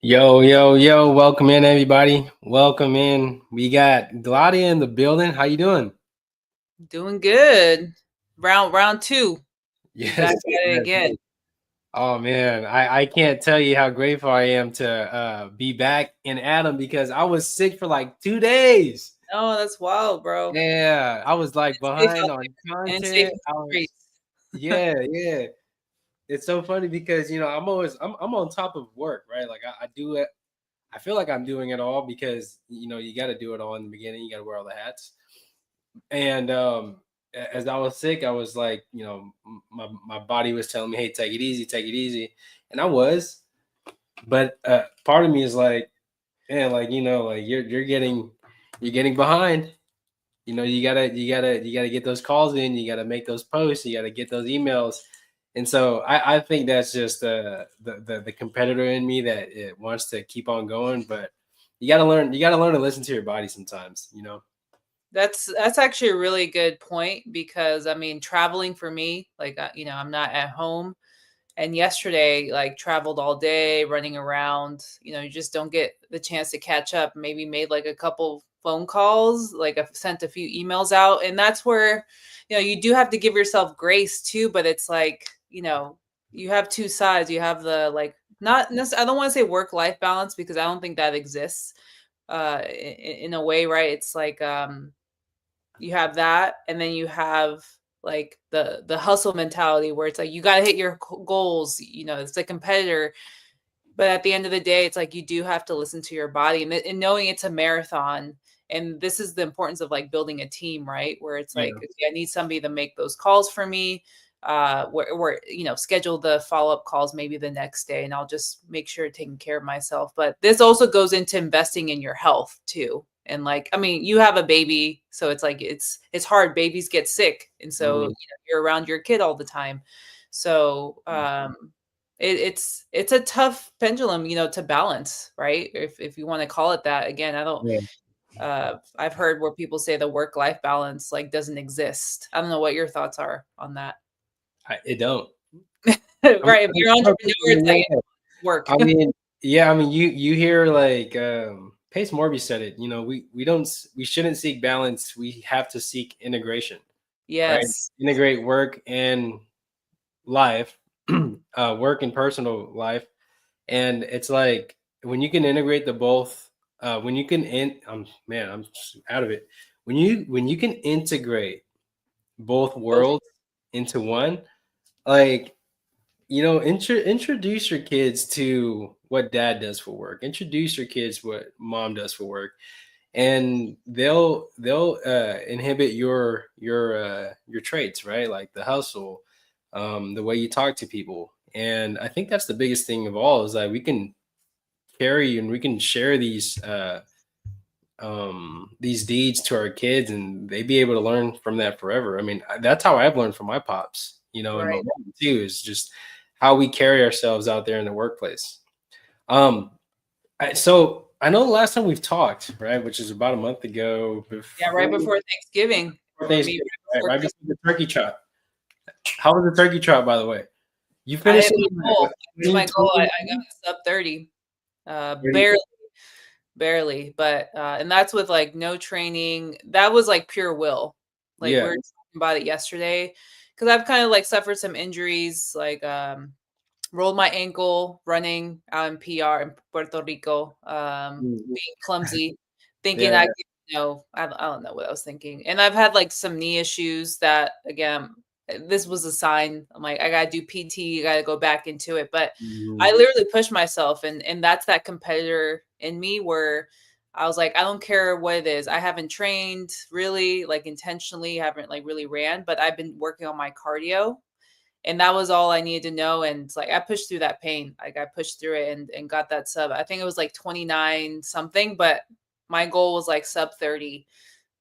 Yo, yo, yo, welcome in everybody. Welcome in. We got Gladia in the building. How you doing? Doing good. Round two. We Yes, back at it yes, again. yes. Oh man, I can't tell you how grateful I am to be back in Adam because I was sick for like 2 days. Oh, that's wild, bro. Yeah, I was like It's safe behind out on there and it's safe content. in I the was streets. yeah, yeah. It's so funny because I'm on top of work, right? Like I do it. I feel like I'm doing it all because you got to do it all in the beginning. You got to wear all the hats. And as I was sick, I was like, my body was telling me, "Hey, take it easy," and I was. But part of me is like, man, like like you're getting behind. You gotta get those calls in. You gotta make those posts. You gotta get those emails. And so I think that's just the competitor in me that it wants to keep on going. But you gotta learn. You gotta learn to listen to your body sometimes. That's actually a really good point because I mean, traveling for me, like I'm not at home. And yesterday, like traveled all day, running around. You just don't get the chance to catch up. Maybe made like a couple phone calls, like I've sent a few emails out, and that's where you do have to give yourself grace too. But it's like you have two sides. You have the like not necessarily. I don't want to say work life balance because I don't think that exists in a way, right? It's like you have that, and then you have like the hustle mentality where it's like you got to hit your goals. It's a competitor, but at the end of the day, it's like you do have to listen to your body, and knowing it's a marathon. And this is the importance of like building a team, right? Where it's Yeah. like, okay, I need somebody to make those calls for me, where schedule the follow-up calls maybe the next day, and I'll just make sure taking care of myself. But this also goes into investing in your health too. And like, I mean, you have a baby, so it's like it's hard. Babies get sick, and so Mhm. you're around your kid all the time. So it's a tough pendulum, to balance, right? If you want to call it that. Again, I don't. Yeah. I've heard where people say the work life balance like doesn't exist. I don't know what your thoughts are on that. It don't. Right? If you're an No, entrepreneur, it's like yeah. work. I mean, yeah, I mean, you hear like Pace Morby said it. We don't we shouldn't seek balance. We have to seek integration, right? Yes. Integrate work and life, work and personal life, and it's like when you can integrate the both. When you can man, I'm just out of it. When you can integrate both Both. worlds into one, like introduce your kids to what dad does for work. Introduce your kids what mom does for work, and they'll inhibit your traits, right? Like the hustle, the way you talk to people. And I think that's the biggest thing of all is that we can carry and we can share these deeds to our kids, and they be able to learn from that forever. I mean, that's how I've learned from my pops, and my Right. mom too, is just how we carry ourselves out there in the workplace. Um, so I know the last time we've talked, right, which is about a month ago, Yeah, right before before Thanksgiving for me, Thanksgiving, right right, before right Christmas. before the turkey trot. How was the turkey trot, by the way? You I finished hit it my in goal. what, I hit my 15, goal. 20 I got sub 30. 30? Barely, but and that's with like no training. That was like pure will. Like we Yeah, were talking about it yesterday because I've kind of like suffered some injuries, like rolled my ankle running out in PR in Puerto Rico, mm, being clumsy, thinking yeah, I could, I don't know what I was thinking. And I've had like some knee issues that again, this was a sign. I'm like, I gotta do PT, I gotta go back into it. But I mhm, literally pushed myself, and that's that competitor in me where I was like, I don't care what it is. I haven't trained really like intentionally, haven't like really ran, but I've been working on my cardio, and that was all I needed to know. And it's like I pushed through that pain. Like I pushed through it and got that sub. I think it was like 29 something, but my goal was like sub 30.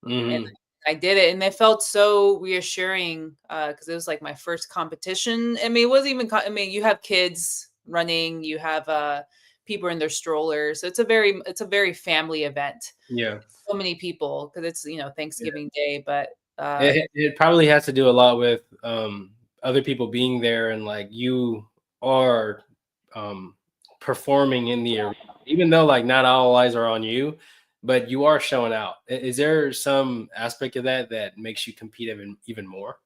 And mhm, I did it, and it felt so reassuring because it was like my first competition. I mean, it wasn't even. I mean, you have kids running, you have people in their strollers, so it's a very family event. yeah. So many people because it's Yeah. Thanksgiving Day, but It probably has to do a lot with other people being there, and like you are um performing in the arena, even though like not all eyes are on you, but you are showing out. Is there some aspect of that that makes you compete even more?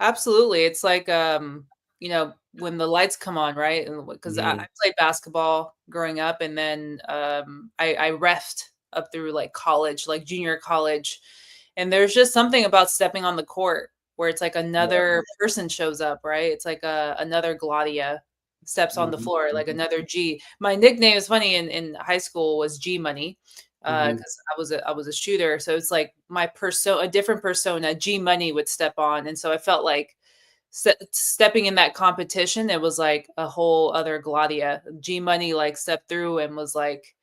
Absolutely. It's like, when the lights come on, right? And because I Mhm. played basketball growing up, and then I refed up through like college, like junior college. And there's just something about stepping on the court where it's like Yeah. another person shows up, right? It's like another Gladia steps on the Mhm, floor, like mhm, another G. My nickname is funny in high school was G Money, mhm. because I was a shooter. So it's like my persona, a different persona, G Money would step on, and so I felt like stepping in that competition. It was like a whole other Gladia. G Money like stepped through and was like,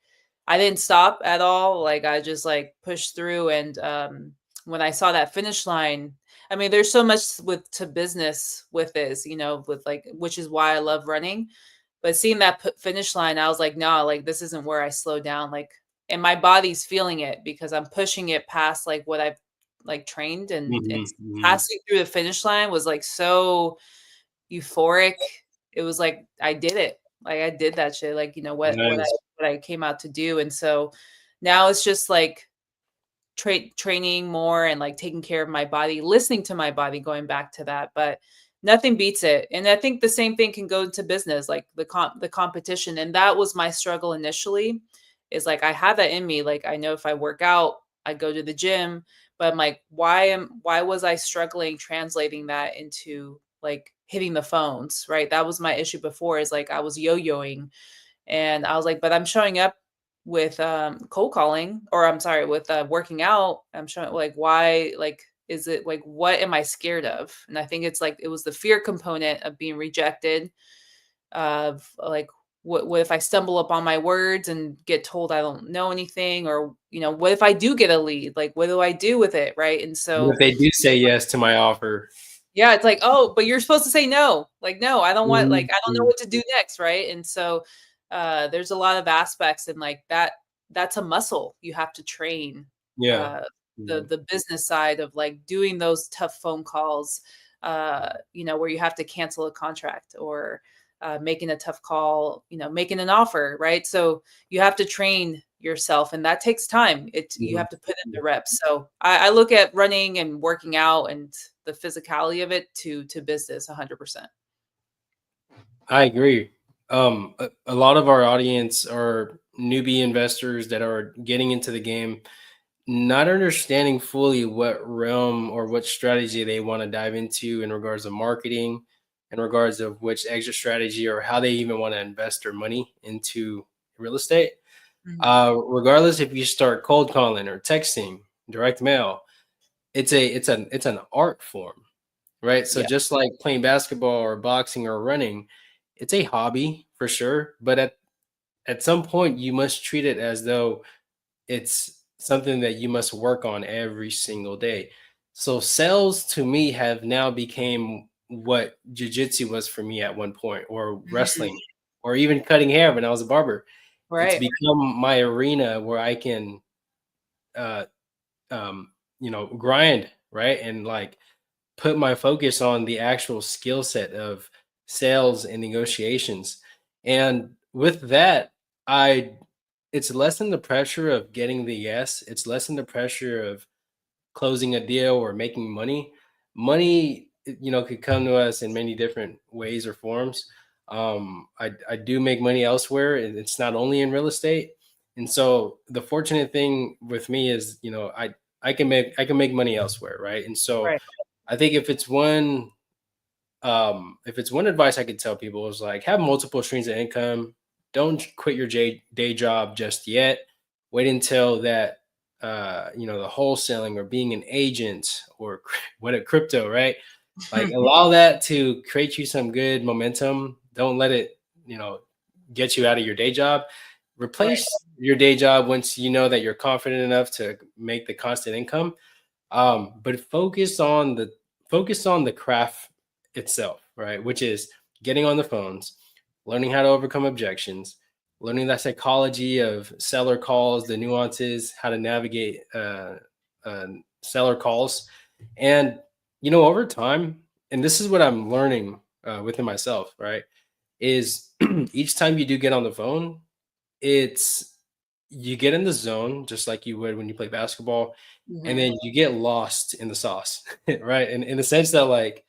I didn't stop at all. Like I just like pushed through, and when I saw that finish line, I mean, there's so much with to business with this, with like, which is why I love running. But seeing that finish line, I was like, "Nah, like, this isn't where I slow down," like, and my body's feeling it because I'm pushing it past, like, what I've, like, trained, and Mhm, mhm. passing through the finish line was, like, so euphoric. It was like, I did it. Like, I did that shit, like, Nice. what I came out to do, and so now it's just, like, training more and like taking care of my body, listening to my body, going back to that. But nothing beats it. And I think the same thing can go into business, like the competition. And that was my struggle initially, is like I have that in me. Like I know if I work out, I go to the gym, but I'm like, why was I struggling translating that into like hitting the phones, right? That was my issue before, is like I was yo-yoing, and I was like, but I'm showing up with cold calling, or I'm sorry, with working out. I'm showing like, why, like, is it like, what am I scared of? And I think it's like it was the fear component of being rejected, of like, what if I stumble up on my words and get told I don't know anything, or what if I do get a lead? Like, what do I do with it, right? And What if so they do say yes to my offer? yeah, it's like, "Oh, but you're supposed to say no." Like, "No, I don't want, like, Mhm, I don't know mhm. what to do next," right? And so, there's a lot of aspects, and, like, that's a muscle you have to train, Yeah. uh, the Yeah. the business side of, like, doing those tough phone calls, where you have to cancel a contract, or, making a tough call, making an offer, right? So, you have to train yourself, and that takes time. You Mhm. have to put in the reps. So, I look at running and working out and the physicality of it to business 100%. I agree. A lot of our audience are newbie investors that are getting into the game, not understanding fully what realm or what strategy they want to dive into in regards of marketing, in regards of which exit strategy or how they even want to invest their money into real estate. Mhm. Regardless if you start cold calling or texting, direct mail, it's an art form, right? So Yeah. just like playing basketball or boxing or running, it's a hobby for sure, but at some point you must treat it as though it's something that you must work on every single day. So sales to me have now became what jujitsu was for me at one point, or wrestling, or even cutting hair when I was a barber. It's Right. become my arena where I can, uh, um, grind, right, and like put my focus on the actual skill set of sales and negotiations. And with that, I it's lessen the pressure of getting the yes. It's lessen the pressure of closing a deal or making money. Money, could come to us in many different ways or forms. I do make money elsewhere, and it's not only in real estate. And so the fortunate thing with me is, I can make money elsewhere, right? And so Right. I think if it's one advice I could tell people is like have multiple streams of income. Don't quit your day job just yet. Wait until that the wholesaling or being an agent or what a crypto, right? Like allow that to create you some good momentum. Don't let it, get you out of your day job. Right. Replace your day job once you know that you're confident enough to make the constant income, but focus on the craft itself, right? Which is getting on the phones, learning how to overcome objections, learning that psychology of seller calls, the nuances, how to navigate seller calls, and over time. And this is what I'm learning within myself, right? is each time you do get on the phone, it's you get in the zone just like you would when you play basketball, and Mhm. then you get lost in the sauce, right? And in the sense that like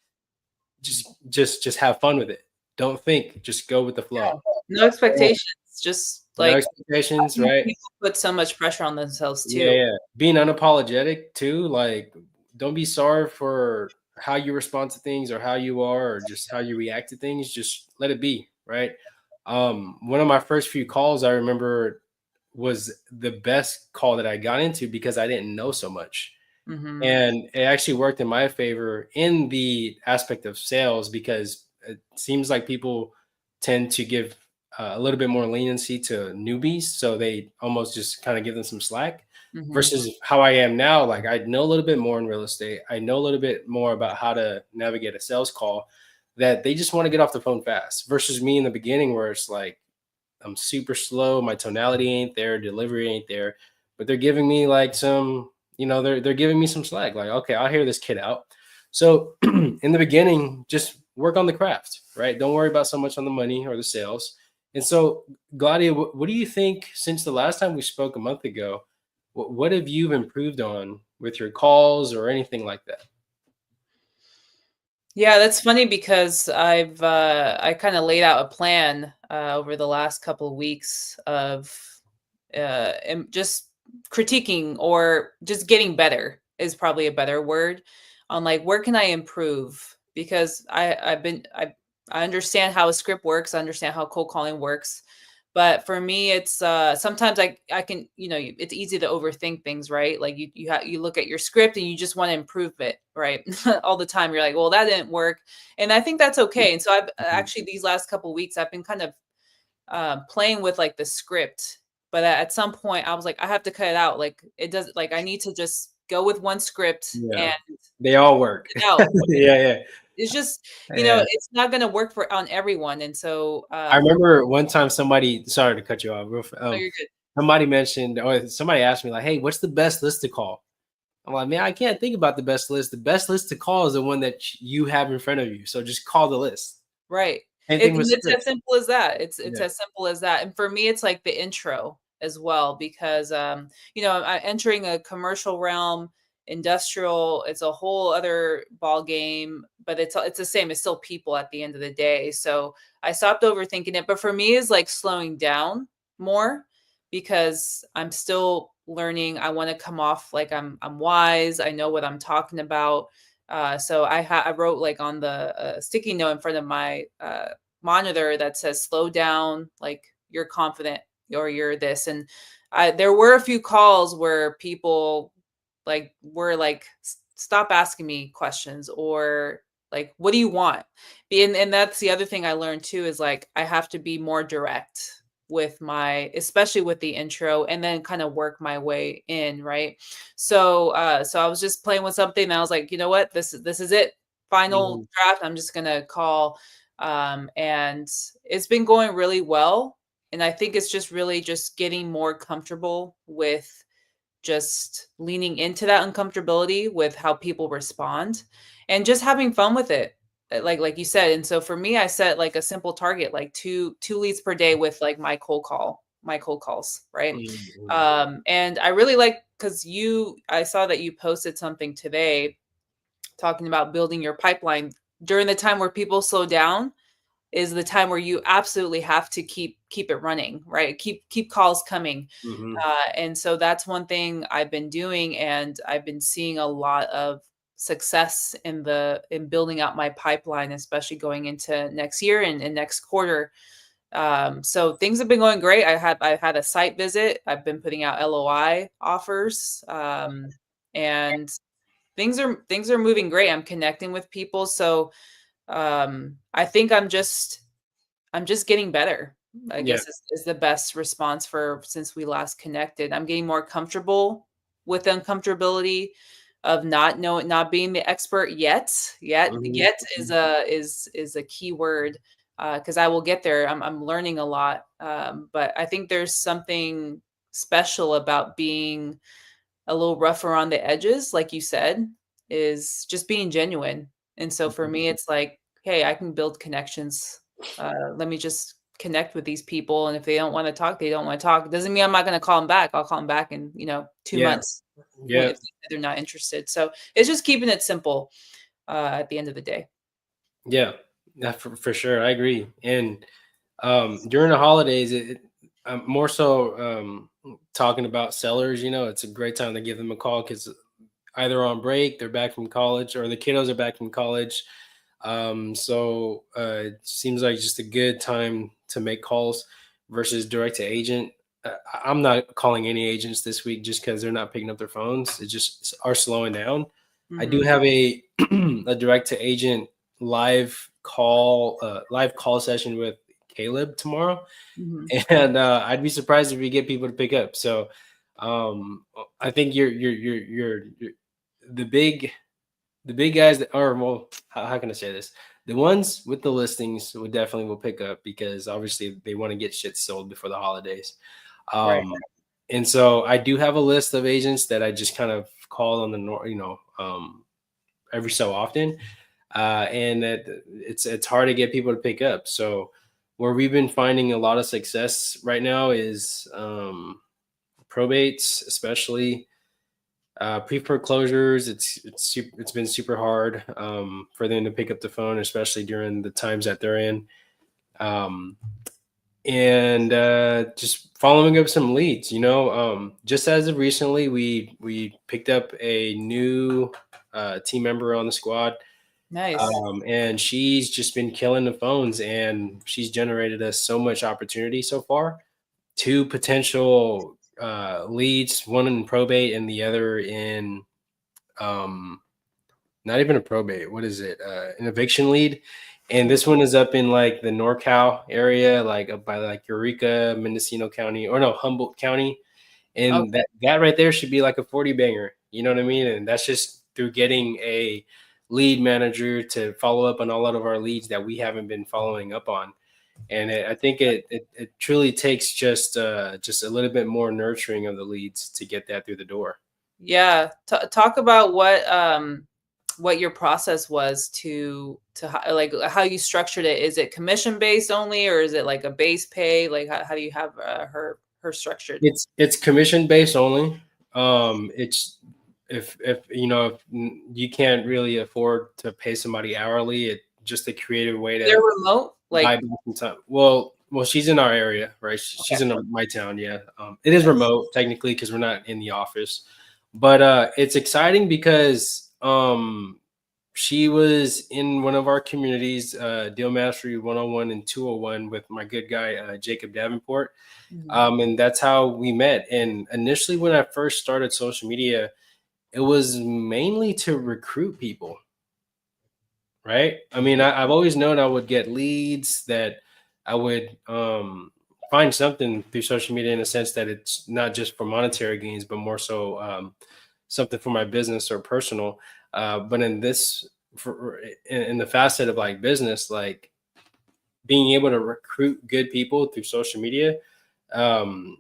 just have fun with it. Don't think, just go with the flow. Yeah. No expectations, just, No like, I expectations, think right? people put so much pressure on themselves Yeah, too. yeah. Being unapologetic too, like don't be sorry for how you respond to things or how you are or just how you react to things. Just let it be, right? One of my first few calls I remember was the best call that I got into because I didn't know so much. Mhm. And it actually worked in my favor in the aspect of sales because it seems like people tend to give a little bit more leniency to newbies. So they almost just kind of give them some slack Mhm. versus how I am now. Like I know a little bit more in real estate. I know a little bit more about how to navigate a sales call that they just want to get off the phone fast versus me in the beginning where it's like, I'm super slow. My tonality ain't there. Delivery ain't there. But they're giving me like some, they're giving me some slack. Like, okay, I'll hear this kid out. So in the beginning, just work on the craft, right? Don't worry about so much on the money or the sales. And so, Gladia, what do you think since the last time we spoke a month ago? What have you improved on with your calls or anything like that? Yeah, that's funny because I kinda laid out a plan, over the last couple of weeks of, just critiquing or just getting better is probably a better word on, like, where can I improve? Because I understand how a script works, I understand how cold calling works, but for me, it's, sometimes I can it's easy to overthink things, right? Like, you look at your script and you just wanna improve it, right? All the time, you're like, "Well, that didn't work," and I think that's okay, and so I've Mhm. actually these last couple weeks, I've been kind of, playing with, like, the script, but at some point, I was like, "I have to cut it out," like, it does like, I need to just go with one script Yeah, and they all work. get out. Yeah, It's just, yeah. it's not gonna work for on everyone, and so, I for remember one time somebody, sorry to cut you off, no, you're good. somebody mentioned or somebody asked me like, "Hey, what's the best list to call?" I'm like, "Man, I can't think about the best list. The best list to call is the one that you have in front of you. So just call the list." Right. Same thing with It's as scripts. simple as that. It's Yeah. as simple as that, and for me, it's like the intro as well because, I'm entering a commercial realm, industrial, it's a whole other ball game, but it's the same, it's still people at the end of the day, so I stopped overthinking it, but for me, it's like slowing down more because I'm still learning, I wanna come off like I'm wise, I know what I'm talking about, so I wrote like on the sticky note in front of my monitor that says "slow down," like you're confident or you're this. And there were a few calls where people like were like, Stop asking me questions," or like, "What do you want?" And that's the other thing I learned too is like I have to be more direct with my especially with the intro and then kind of work my way in, right? So I was just playing with something and I was like, "You know what? This is it. Final Mhm. draft. I'm just gonna call." And it's been going really well. And I think it's just really just getting more comfortable with just leaning into that uncomfortability with how people respond and just having fun with it. Like you said. And so for me, I set like a simple target, like two leads per day with like my cold calls, right? Mhm. And I really like because I saw that you posted something today talking about building your pipeline during the time where people slow down is the time where you absolutely have to keep it running, right? Keep calls coming. Mhm. And so that's one thing I've been doing, and I've been seeing a lot of success in building out my pipeline, especially going into next year and next quarter. So things have been going great. I've had a site visit. I've been putting out LOI offers, and things are moving great. I'm connecting with people, so I think I'm just getting better, I Yeah. guess is the best response for since we last connected. I'm getting more comfortable with the uncomfortability of not being the expert yet. Mhm. Yet is Mhm. a key word, because I will get there. I'm learning a lot, but I think there's something special about being a little rough around the edges, like you said, is just being genuine. And so for Mhm. me, it's like, hey, I can build connections Let me just connect with these people, and if they don't want to talk, they don't want to talk. It doesn't mean I'm not going to call them back. I'll call them back in, 2 Yeah, months yeah, if they're not interested. So it's just keeping it simple at the end of the day. yeah, yeah, for sure. I agree. And during the holidays, I'm more so talking about sellers. It's a great time to give them a call because either on break, they're back from college, or the kiddos are back from college. So it seems like just a good time to make calls versus direct to agent. I'm not calling any agents this week just because they're not picking up their phones. It just are slowing down. I do Hmm. have a a direct to agent live call session with Caleb tomorrow, Hmm. and I'd be surprised if we get people to pick up. So I think you're the big the big guys that are, well, how can I say this? The ones with the listings would definitely will pick up because obviously they want to get shit sold before the holidays. Right. Um, and so I do have a list of agents that I just kind of call on the every so often, and it's hard to get people to pick up. So where we've been finding a lot of success right now is probates, especially pre-foreclosures. It's been super hard for them to pick up the phone, especially during the times that they're in. Um, and just following up some leads. Just as of recently, we picked up a new team member on the squad, Nice. and she's just been killing the phones, and she's generated us so much opportunity so far. Two potential leads, one in probate and the other in um, not even a probate. What is it? An eviction lead. And this one is up in like the NorCal area, like up by like Eureka, Mendocino County, or no, Humboldt County. And Okay. that right there should be like a 40 banger. You know what I mean? And that's just through getting a lead manager to follow up on a lot of our leads that we haven't been following up on. And I think it truly takes just a little bit more nurturing of the leads to get that through the door. Yeah. Talk about what your process was like how you structured it. Is it commission based only, or is it like a base pay? Like how do you have her structured? It's commission based only. It's if you can't really afford to pay somebody hourly, it just a creative way They're to remote? buy Like, back some time. Well, she's in our area, right? She's okay, in my town. Yeah, it is nice. remote technically because we're not in the office, but it's exciting because she was in one of our communities, Deal Mastery 101 and 201 with my good guy Jacob Davenport. Mhm. And that's how we met. And initially, when I first started social media, it was mainly to recruit people, right? I mean, I've always known I would get leads, that I would find something through social media, in a sense that it's not just for monetary gains, but more so something for my business or personal. But in this, in the facet of like business, like being able to recruit good people through social media, um,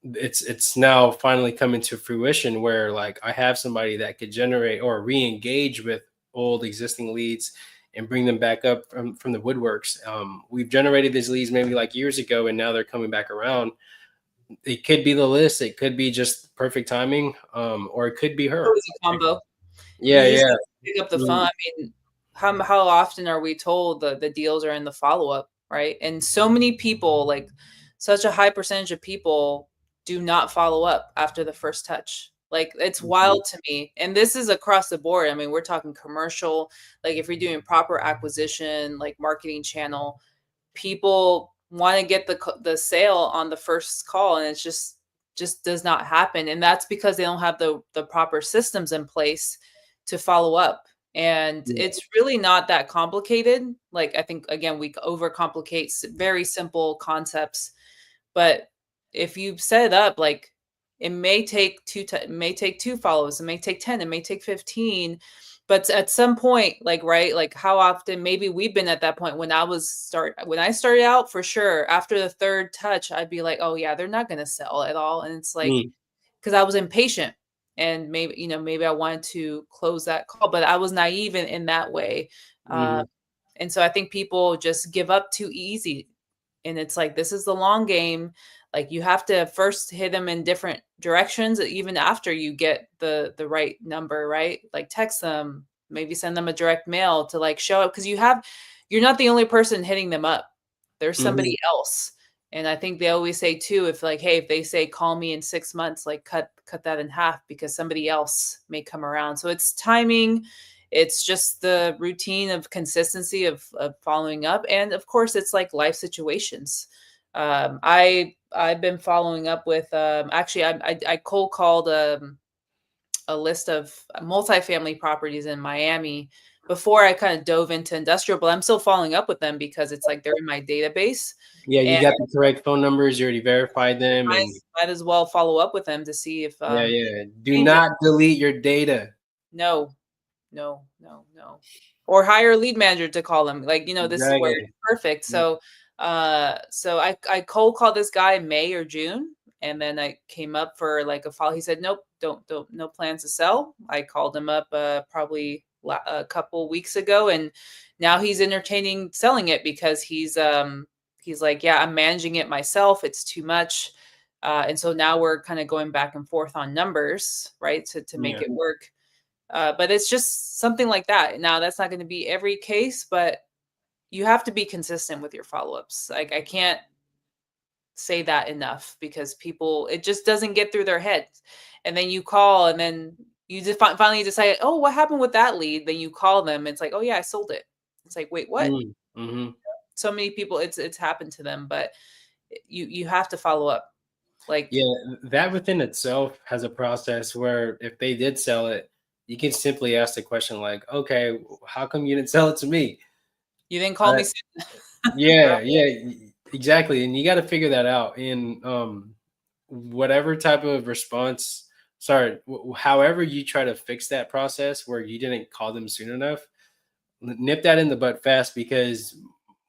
it's now finally coming to fruition where like I have somebody that could generate or re-engage with old existing leads and bring them back up from the woodworks. We've generated these leads maybe like years ago, and now they're coming back around. It could be the list, it could be just perfect timing, or it could be her. Always a combo. Yeah, You just yeah. have to pick up the phone. Mm, I mean, how often are we told the deals are in the follow-up, right? And so many people, like such a high percentage of people do not follow up after the first touch. Like it's mhm. wild to me. And this is across the board. I mean, we're talking commercial, like if you're doing proper acquisition, like marketing channel, people want to get the sale on the first call, and it's just does not happen, and that's because they don't have the proper systems in place to follow up. And Yeah. it's really not that complicated. Like I think again we overcomplicate very simple concepts, but if you set it up, like it may take it may take two follows, it may take 10, it may take 15, but at some point, like right, like how often, maybe we've been at that point when I started out, for sure after the third touch I'd be like, oh yeah, they're not going to sell at all. And it's like Mm, because I was impatient, and maybe I wanted to close that call, but I was naive in that way. uh, mhm. And so I think people just give up too easy. And it's like, this is the long game. Like you have to first hit them in different directions, even after you get the right number, right? Like text them, maybe send them a direct mail to like show up, because you're not the only person hitting them up. There's Mhm. somebody else. And I think they always say too, if like, hey, if they say call me in 6 months, like cut that in half, because somebody else may come around. So it's timing, it's just the routine of consistency of following up. And of course, it's like life situations. I've been following up with actually I cold called a list of multifamily properties in Miami before I kind of dove into industrial, but I'm still following up with them because it's like they're in my database. Yeah, you And got the correct phone numbers, you already verified them, and might as well follow up with them to see if yeah, yeah. Do changes. not delete your data. No, no, no, no. Or hire a lead manager to call them. Like, this is where Exactly. it's perfect. Mm, So I cold called this guy in May or June, and then I came up for like a follow. He said, "Nope, don't, no plans to sell." I called him up probably a couple weeks ago, and now he's entertaining selling it because he's like, "Yeah, I'm managing it myself. It's too much." And so now we're kind of going back and forth on numbers, right, to make yeah. it work. But it's just something like that. Now, that's not going to be every case, but you have to be consistent with your follow-ups. Like I can't say that enough, because people, it just doesn't get through their heads. And then you call, and then you just finally decide, oh, what happened with that lead? Then you call them. It's like, oh yeah, I sold it. It's like, wait, what? Mm, mhm. So many people, it's happened to them, but you have to follow up. Like Yeah, that within itself has a process where if they did sell it, you can simply ask the question like, "Okay, how come you didn't sell it to me?" you didn't call me But soon. yeah, Right. yeah, exactly, and you gotta figure that out, and, whatever type of response sorry, however you try to fix that process where you didn't call them soon enough, nip that in the butt fast, because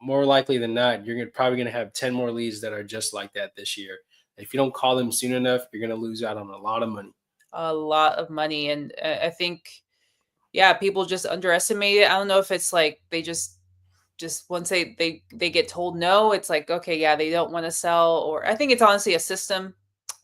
more likely than not, you're probably gonna have 10 more leads that are just like that this year. If you don't call them soon enough, you're gonna lose out on a lot of money. A lot of money. And I think, yeah, people just underestimate it. I don't know if it's like they just once they get told no, it's like, okay, yeah, they don't want to sell. Or I think it's honestly a system,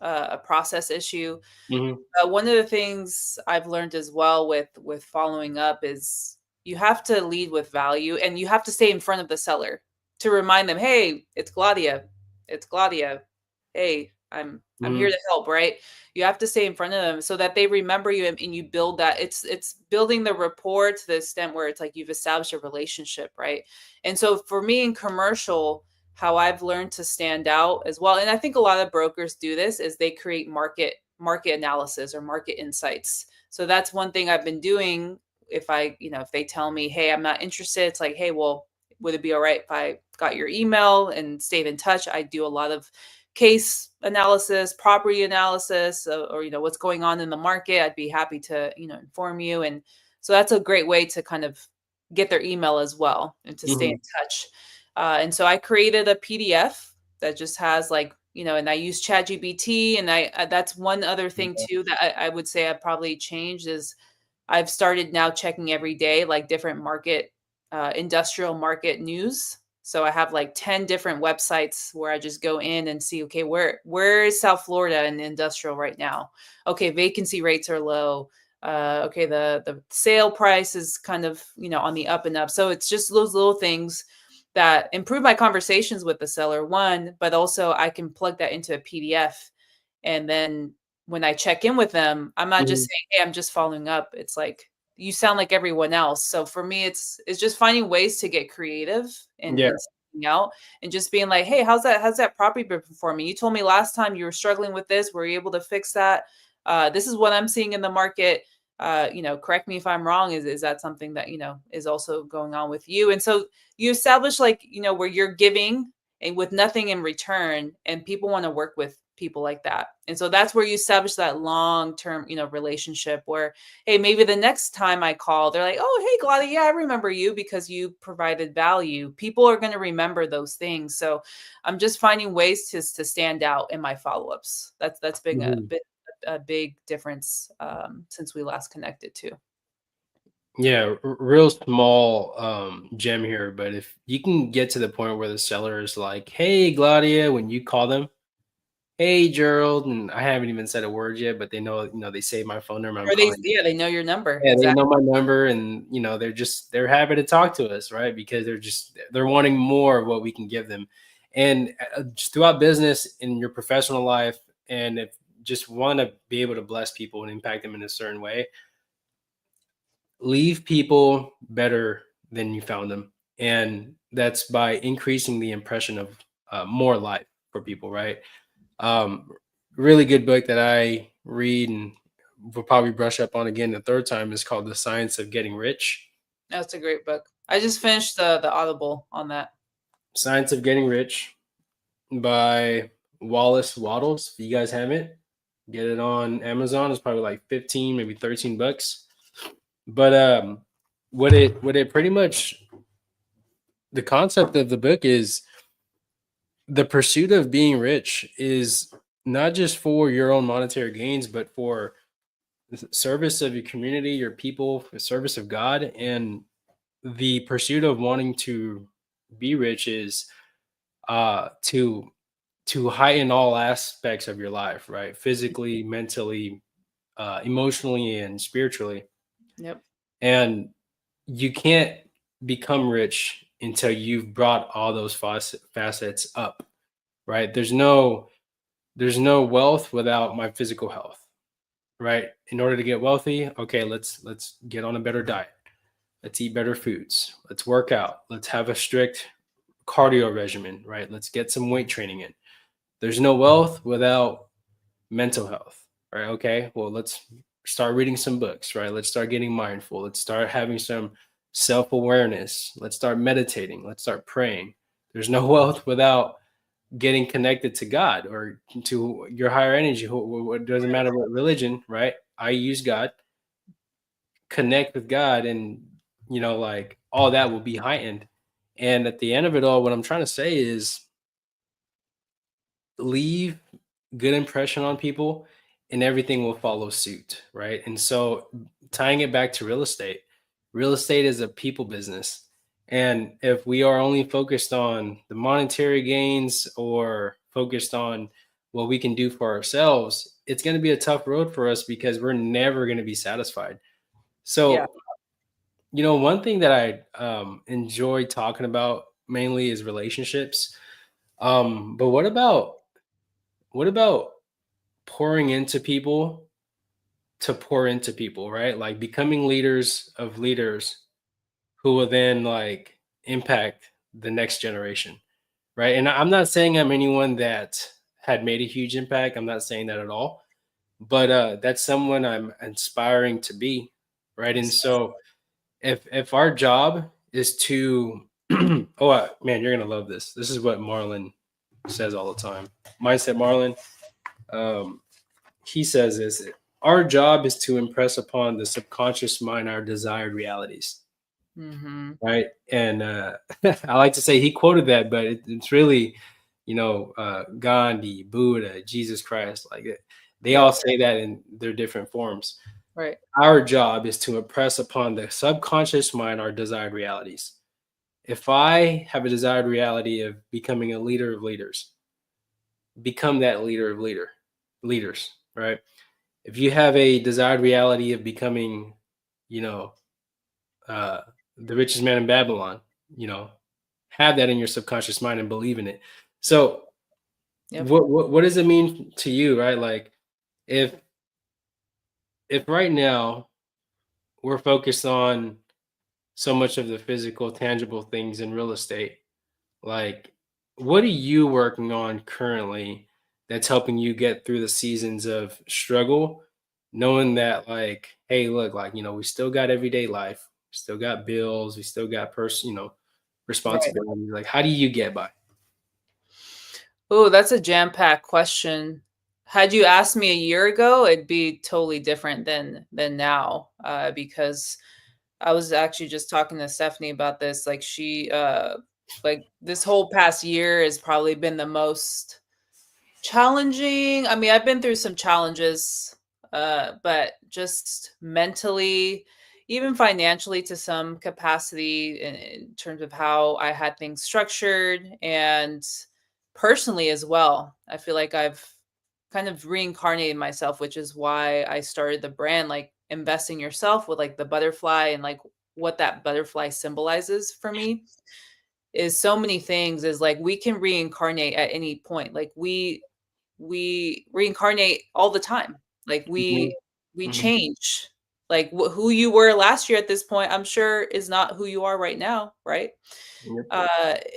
a process issue. Mhm, One of the things I've learned as well with following up is you have to lead with value, and you have to stay in front of the seller to remind them, "Hey, it's Gladia. It's Gladia. Hey, I'm here mhm, to help," right? You have to stay in front of them so that they remember you, and you build that. It's building the rapport to the extent where it's like you've established a relationship, right? And so for me in commercial, how I've learned to stand out as well, and I think a lot of brokers do this, is they create market analysis or market insights. So that's one thing I've been doing. If if they tell me, "Hey, I'm not interested," it's like, "Hey, well, would it be all right if I got your email and stayed in touch?" I do a lot of case analysis, property analysis, or what's going on in the market. I'd be happy to inform you. And so that's a great way to kind of get their email as well and to stay in mhm, touch. And so I created a PDF that just has like, and I use ChatGPT. And that's one other thing yeah, too that I would say I probably changed is I've started now checking every day, like different industrial market news. So I have like 10 different websites where I just go in and see, okay, where is South Florida in industrial right now? Okay, vacancy rates are low. Okay, the sale price is kind of, on the up and up. So it's just those little things that improve my conversations with the seller, one, but also I can plug that into a PDF. And then when I check in with them, I'm not just mhm, saying, "Hey, I'm just following up." It's like, "You sound like everyone else." So for me, it's just finding ways to get creative yeah, and standing out, and just being like, "Hey, how's that property been performing? You told me last time you were struggling with this. Were you able to fix that? This is what I'm seeing in the market. Correct me if I'm wrong. Is that something that, is also going on with you?" And so you establish like, where you're giving and with nothing in return, and people want to work with people like that. And so that's where you establish that long-term, relationship where, hey, maybe the next time I call, they're like, "Oh, hey, Gladia, yeah, I remember you because you provided value." People are going to remember those things. So I'm just finding ways to stand out in my follow-ups. That's been mhm. a big difference since we last connected too. Yeah, real small gem here, but if you can get to the point where the seller is like, "Hey, Gladia," when you call them, "Hey, Gerald," and I haven't even said a word yet, but they know, they save my phone number. I'm Or they calling. yeah, they know your number, Yeah, they exactly. know my number, and they're happy to talk to us, right? Because they're wanting more of what we can give them, and just throughout business in your professional life, and if just want to be able to bless people and impact them in a certain way, leave people better than you found them, and that's by increasing the impression of more life for people, right? Um, Really good book that I read and will probably brush up on again the third time is called The Science of Getting Rich. That's a great book. I just finished the Audible on that. Science of Getting Rich by Wallace Waddles. If you guys have it, get it on Amazon. It's probably like 15, maybe 13 bucks. But what it pretty much, the concept of the book is the pursuit of being rich is not just for your own monetary gains, but for the service of your community, your people, the service of God, and the pursuit of wanting to be rich is to heighten all aspects of your life, right? Physically, mentally, emotionally, and spiritually. Yep. And you can't become rich until you've brought all those facets up, right? There's no wealth without my physical health, right? In order to get wealthy, okay, let's get on a better diet. Let's eat better foods. Let's work out. Let's have a strict cardio regimen, right? Let's get some weight training in. There's no wealth without mental health, right? Okay, well, let's start reading some books, right? Let's start getting mindful. Let's start having some self awareness. Let's start meditating. Let's start praying. There's no wealth without getting connected to God or to your higher energy. It doesn't matter what religion, right? I use God, connect with God, and like all that will be heightened. And at the end of it all, what I'm trying to say is leave good impression on people and everything will follow suit, right? And so tying it back to real estate is a people business. And if we are only focused on the monetary gains or focused on what we can do for ourselves, it's going to be a tough road for us because we're never going to be satisfied. Yeah. So, one thing that I enjoy talking about mainly is relationships. But what about pouring into people to pour into people, right? Like becoming leaders of leaders who will then like impact the next generation, right? And I'm not saying I'm anyone that had made a huge impact. I'm not saying that at all. But that's someone I'm inspiring to be, right? And Yes. so if our job is to oh man, you're gonna love this. This is what Marlon says all the time. Mindset Marlon. Um, he says is our job is to impress upon the subconscious mind our desired realities, Mhm. right? And I like to say he quoted that, but it's really Gandhi, Buddha, Jesus Christ, like they Yep. all say that in their different forms. Right. Our job is to impress upon the subconscious mind our desired realities. If I have a desired reality of becoming a leader of leaders, become that leader of leaders, right? If you have a desired reality of becoming, you know, uh, the richest man in Babylon, you know, have that in your subconscious mind and believe in it. So, Yep. what does it mean to you, right? Like, if if right now we're focused on so much of the physical, tangible things in real estate, like, what are you working on currently that's helping you get through the seasons of struggle, knowing that, like, hey, look, like, we still got everyday life, still got bills, we still got Right. responsibilities. Like, how do you get by? Oh, that's a jam-packed question. Had you asked me a year ago, it'd be totally different than now, because I was actually just talking to Stephanie about this. Like like this whole past year has probably been the most challenging. I mean, I've been through some challenges, but just mentally, even financially to some capacity in terms of how I had things structured, and personally as well. I feel like I've kind of reincarnated myself, which is why I started the brand, like investing yourself with like the butterfly and like what that butterfly symbolizes for me is so many things is like we can reincarnate at any point. Like we reincarnate all the time. Like Mhm, we mhm. change. Like who you were last year at this point, I'm sure is not who you are right now, right? Yep.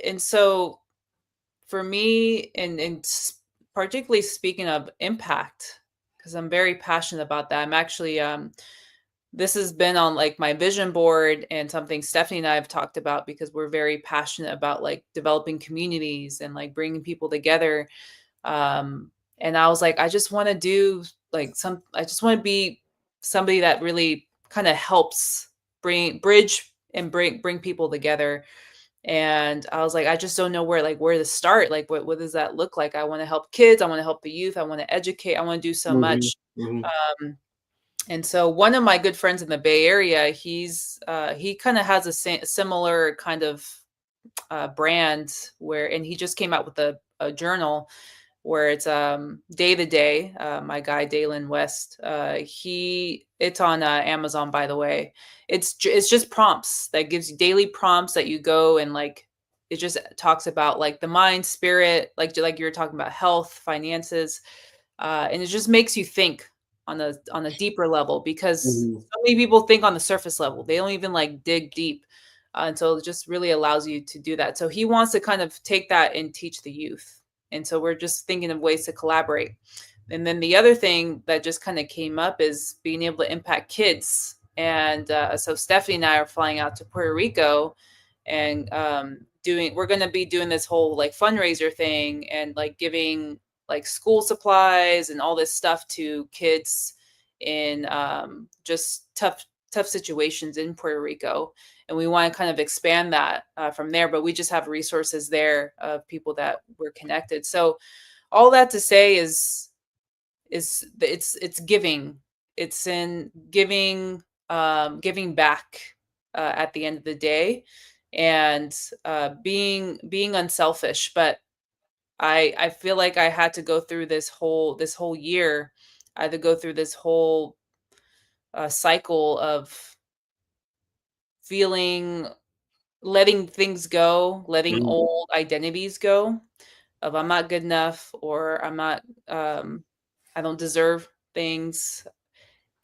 And so for me, particularly speaking of impact, because I'm very passionate about that. I'm actually this has been on like my vision board and something Stephanie and I have talked about because we're very passionate about like developing communities and like bringing people together. um and I was like, I just want to do like some I just want to be somebody that really kind of helps bridge and bring people together. And I was like, I just don't know where to start. Like what does that look like? I want to help kids, I want to help the youth, I want to educate, I want to do so Mhm, much. mhm, um and so one of my good friends in the Bay Area, he kind of has a similar kind of brand where, and he just came out with a journal where it's day to day. My guy Dalen West, he it's on Amazon, by the way. It's just prompts that gives you daily prompts that you go and like. It just talks about like the mind, spirit, like you were talking about health, finances, and it just makes you think on a deeper level because mhm, so many people think on the surface level. They don't even like dig deep. And so it just really allows you to do that. So he wants to kind of take that and teach the youth. And so we're just thinking of ways to collaborate. And then the other thing that just kind of came up is being able to impact kids. And so Stephanie and I are flying out to Puerto Rico and we're going to be doing this whole like fundraiser thing and like giving like school supplies and all this stuff to kids in just tough situations in Puerto Rico. And we want to kind of expand that from there, but we just have resources there of people that we're connected. So all that to say it's giving. It's in giving, giving back at the end of the day, and being unselfish. But I feel like I had to go through this whole year. I had to go through this whole cycle of feeling, letting things go, letting mhm, old identities go of I'm not good enough, or I'm not, I don't deserve things,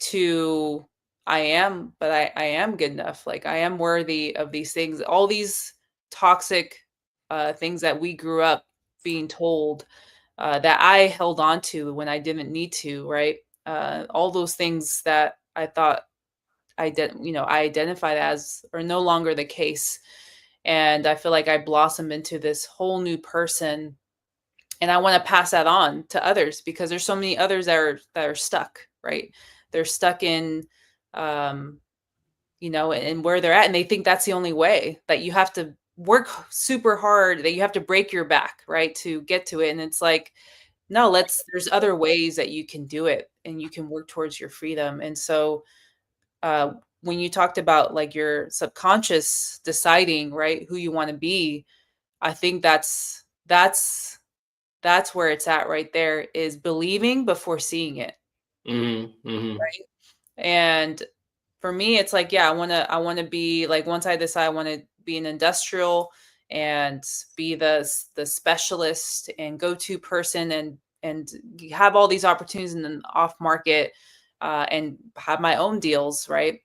to I am, but I am good enough. Like I am worthy of these things. All these toxic things that we grew up being told, that I held on to when I didn't need to, right? All those things that I thought I identified as are no longer the case. And I feel like I blossomed into this whole new person, and I want to pass that on to others because there's so many others that are stuck, right? They're stuck in, um, and where they're at, and they think that's the only way, that you have to work super hard, that you have to break your back, right, to get to it. And it's like, no, there's other ways that you can do it, and you can work towards your freedom. And so, uh, when you talked about like your subconscious deciding, right, who you want to be, I think that's where it's at right there, is believing before seeing it, mhm, mhm, right? And for me, it's like, yeah, I wanna be like, once I decide I wanna be an industrial and be the specialist and go-to person, and have all these opportunities in the off market, and have my own deals, right?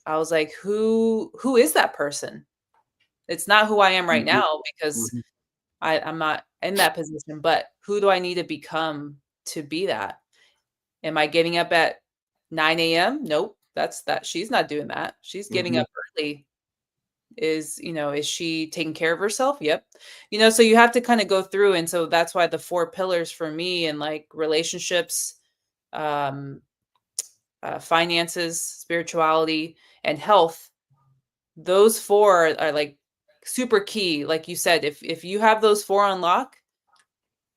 I was like, who is that person? It's not who I am right mhm, now because mhm, I'm not in that position, but who do I need to become to be that? Am I getting up at 9 AM? Nope. She's not doing that. She's getting mhm, up early. Is she taking care of herself? Yep. So you have to kind of go through. And so that's why the four pillars for me, and like relationships, um, finances, spirituality, and health, those four are like super key. Like you said, if you have those four on lock,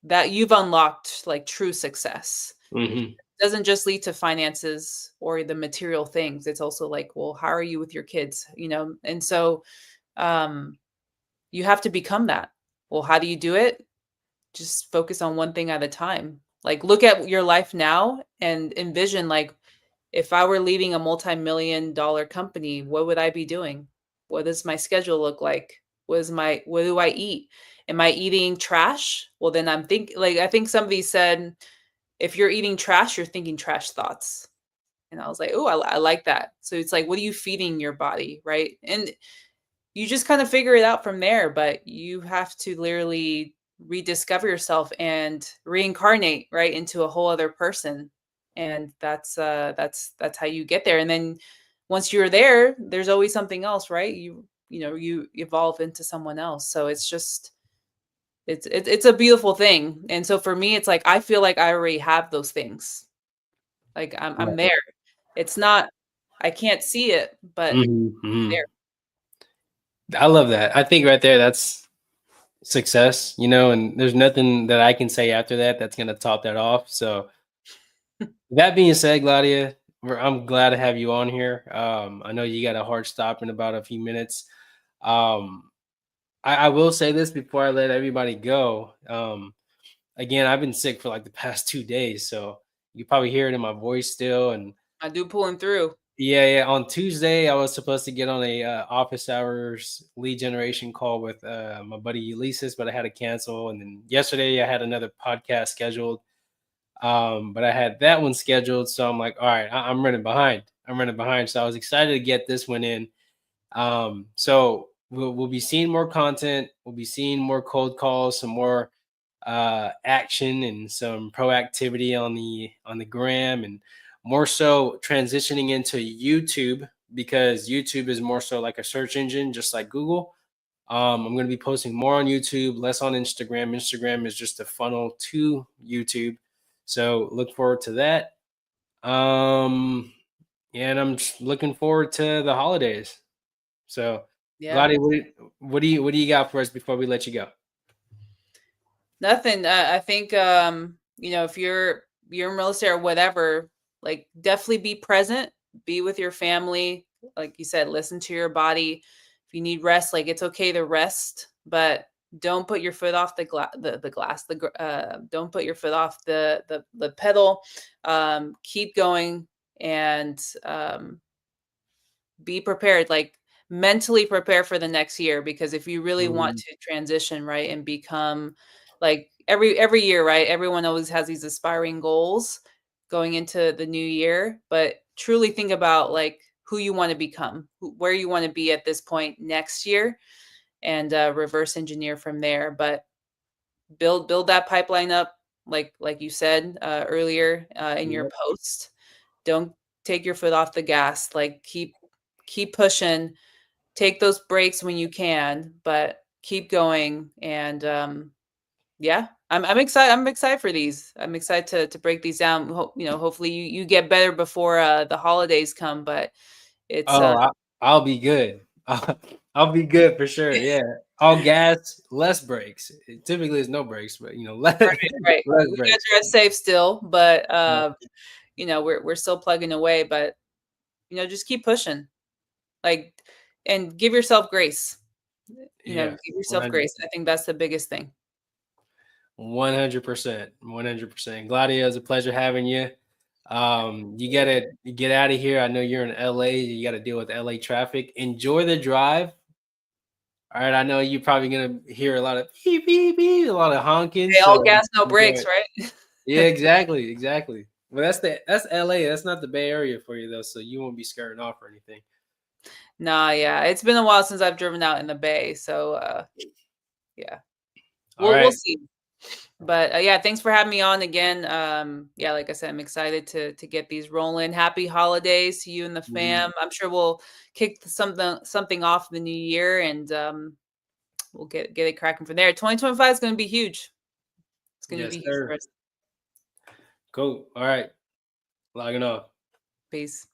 that you've unlocked like true success. mhm. doesn't just lead to finances or the material things. It's also like, well, how are you with your kids? And so um, you have to become that. Well, how do you do it? Just focus on one thing at a time. Like, look at your life now and envision, like, if I were leading a multi-million dollar company, what would I be doing? What does my schedule look like? What do I eat? Am I eating trash? Well, then I think somebody said, if you're eating trash, you're thinking trash thoughts. And I was like, oh, I like that. So it's like, what are you feeding your body? Right. And you just kind of figure it out from there, but you have to literally rediscover yourself and reincarnate right into a whole other person. And that's how you get there. And then once you're there, there's always something else, right? You evolve into someone else. So it's just it's a beautiful thing. And so for me, it's like I feel like I already have those things. Like I'm Right. there. It's not, I can't see it, but Mhm, mhm. there. I love that. I think right there, that's success, and there's nothing that I can say after that that's gonna top that off. So that being said, Gladia, I'm glad to have you on here. I know you got a hard stop in about a few minutes. Um, I will say this before I let everybody go. Again, I've been sick for like the past 2 days, so you probably hear it in my voice still. And I do pulling through. yeah. On Tuesday, I was supposed to get on a office hours lead generation call with my buddy Ulysses, but I had to cancel. And then yesterday, I had another podcast scheduled, but I had that one scheduled. So I'm like, all right, I'm running behind. I'm running behind. So I was excited to get this one in. So we'll be seeing more content. We'll be seeing more cold calls, some more action, and some proactivity on the gram, and more so transitioning into YouTube, because YouTube is more so like a search engine, just like Google. I'm going to be posting more on YouTube, less on Instagram. Instagram is just a funnel to YouTube, so look forward to that. Um, and I'm just looking forward to the holidays. So, Yeah. Gladi, what do you got for us before we let you go? Nothing. I think if you're in real estate or whatever, like definitely be present, be with your family. Like you said, listen to your body. If you need rest, like it's okay to rest, but don't put your foot off the glass. Don't put your foot off the pedal. Keep going and be prepared, like mentally prepare for the next year, because if you really want Mhm. to transition, right, and become like every year, right? Everyone always has these aspiring goals going into the new year, but truly think about like who you want to become, where you want to be at this point next year, and reverse engineer from there. But build that pipeline up, like you said earlier in your Yep. post. Don't take your foot off the gas. Like keep pushing, take those breaks when you can, but keep going. And yeah, I'm excited. I'm excited for these. I'm excited to break these down. Hopefully you get better before the holidays come. But it's Oh, I'll be good. I'll be good for sure. Yeah. All gas, less brakes. Typically, there's no brakes, but less right, right. less We got brakes. to drive safe still, but Yeah. we're still plugging away. But just keep pushing, like, and give yourself grace. Yeah. Give yourself 100. grace. I think that's the biggest thing. 100%. 100%. Gladia, it's a pleasure having you. You gotta get out of here. I know you're in LA. You got to deal with LA traffic. Enjoy the drive. All right. I know you're probably gonna hear a lot of beep beep beep, a lot of honking. Hey, all So gas, no enjoy brakes, it. right? Yeah, exactly, exactly. But that's LA. That's not the Bay Area for you though, so you won't be skirting off or anything. Nah, yeah. It's been a while since I've driven out in the Bay, so yeah. All We'll right. see. But yeah, thanks for having me on again. Yeah, like I said, I'm excited to get these rolling. Happy holidays to you and the Mhm. fam. I'm sure we'll kick something off the new year, and we'll get it cracking from there. 2025 is going to be huge. It's going to Yes, be huge for sir. us. Cool. All right. Logging off. Peace.